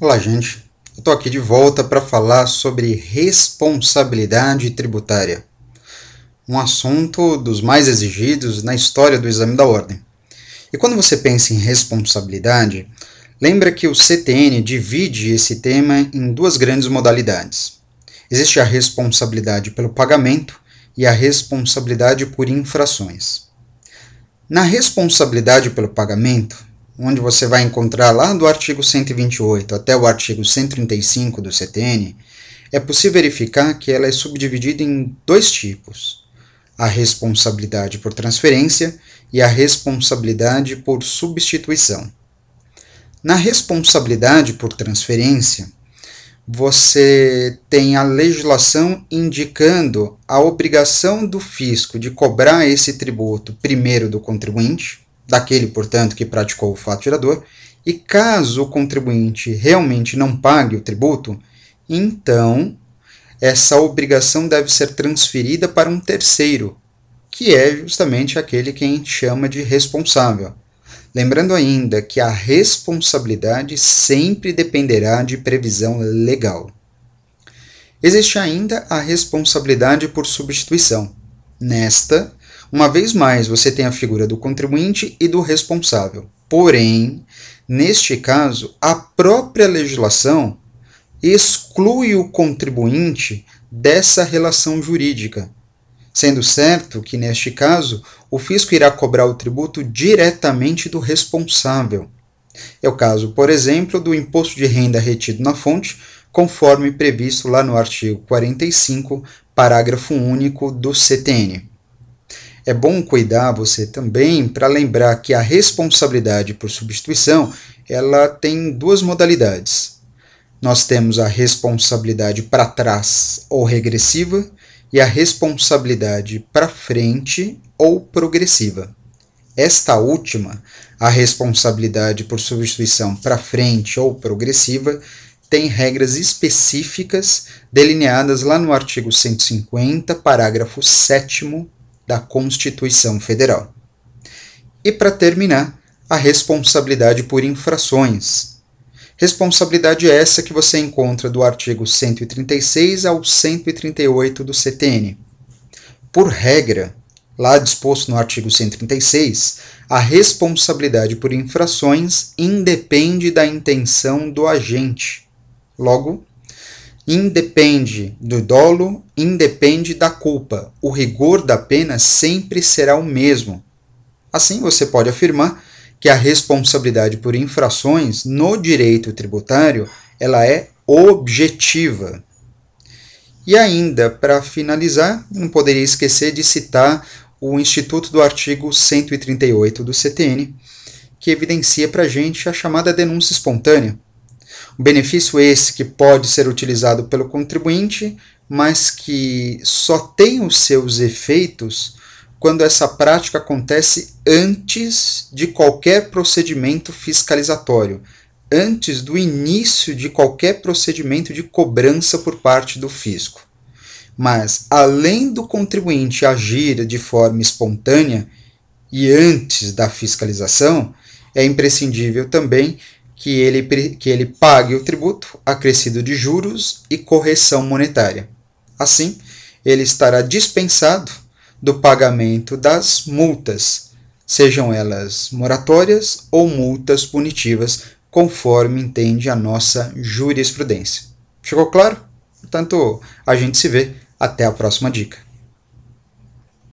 Olá, gente. Eu estou aqui de volta para falar sobre responsabilidade tributária, um assunto dos mais exigidos na história do exame da ordem. E quando você pensa em responsabilidade, lembra que o CTN divide esse tema em duas grandes modalidades. Existe a responsabilidade pelo pagamento e a responsabilidade por infrações. Na responsabilidade pelo pagamento, onde você vai encontrar lá do artigo 128 até o artigo 135 do CTN, é possível verificar que ela é subdividida em dois tipos: a responsabilidade por transferência e a responsabilidade por substituição. Na responsabilidade por transferência, você tem a legislação indicando a obrigação do fisco de cobrar esse tributo primeiro do contribuinte, daquele, portanto, que praticou o fato gerador, e caso o contribuinte realmente não pague o tributo, então essa obrigação deve ser transferida para um terceiro, que é justamente aquele que a gente chama de responsável. Lembrando ainda que a responsabilidade sempre dependerá de previsão legal. Existe ainda a responsabilidade por substituição. Nesta, uma vez mais, você tem a figura do contribuinte e do responsável. Porém, neste caso, a própria legislação exclui o contribuinte dessa relação jurídica, sendo certo que, neste caso, o fisco irá cobrar o tributo diretamente do responsável. É o caso, por exemplo, do imposto de renda retido na fonte, conforme previsto lá no artigo 45, parágrafo único do CTN. É bom cuidar você também para lembrar que a responsabilidade por substituição ela tem duas modalidades. Nós temos a responsabilidade para trás ou regressiva e a responsabilidade para frente ou progressiva. Esta última, a responsabilidade por substituição para frente ou progressiva, tem regras específicas delineadas lá no artigo 150, parágrafo 7º da Constituição Federal. E para terminar, a responsabilidade por infrações. Responsabilidade essa que você encontra do artigo 136 ao 138 do CTN. Por regra, lá disposto no artigo 136, a responsabilidade por infrações independe da intenção do agente. Logo, independe do dolo, independe da culpa. O rigor da pena sempre será o mesmo. Assim, você pode afirmar que a responsabilidade por infrações no direito tributário ela é objetiva. E ainda, para finalizar, não poderia esquecer de citar o instituto do artigo 138 do CTN, que evidencia para a gente a chamada denúncia espontânea. Um benefício esse que pode ser utilizado pelo contribuinte, mas que só tem os seus efeitos quando essa prática acontece antes de qualquer procedimento fiscalizatório, antes do início de qualquer procedimento de cobrança por parte do fisco. Mas, além do contribuinte agir de forma espontânea e antes da fiscalização, é imprescindível também que ele pague o tributo acrescido de juros e correção monetária. Assim, ele estará dispensado do pagamento das multas, sejam elas moratórias ou multas punitivas, conforme entende a nossa jurisprudência. Ficou claro? Portanto, a gente se vê. Até a próxima dica.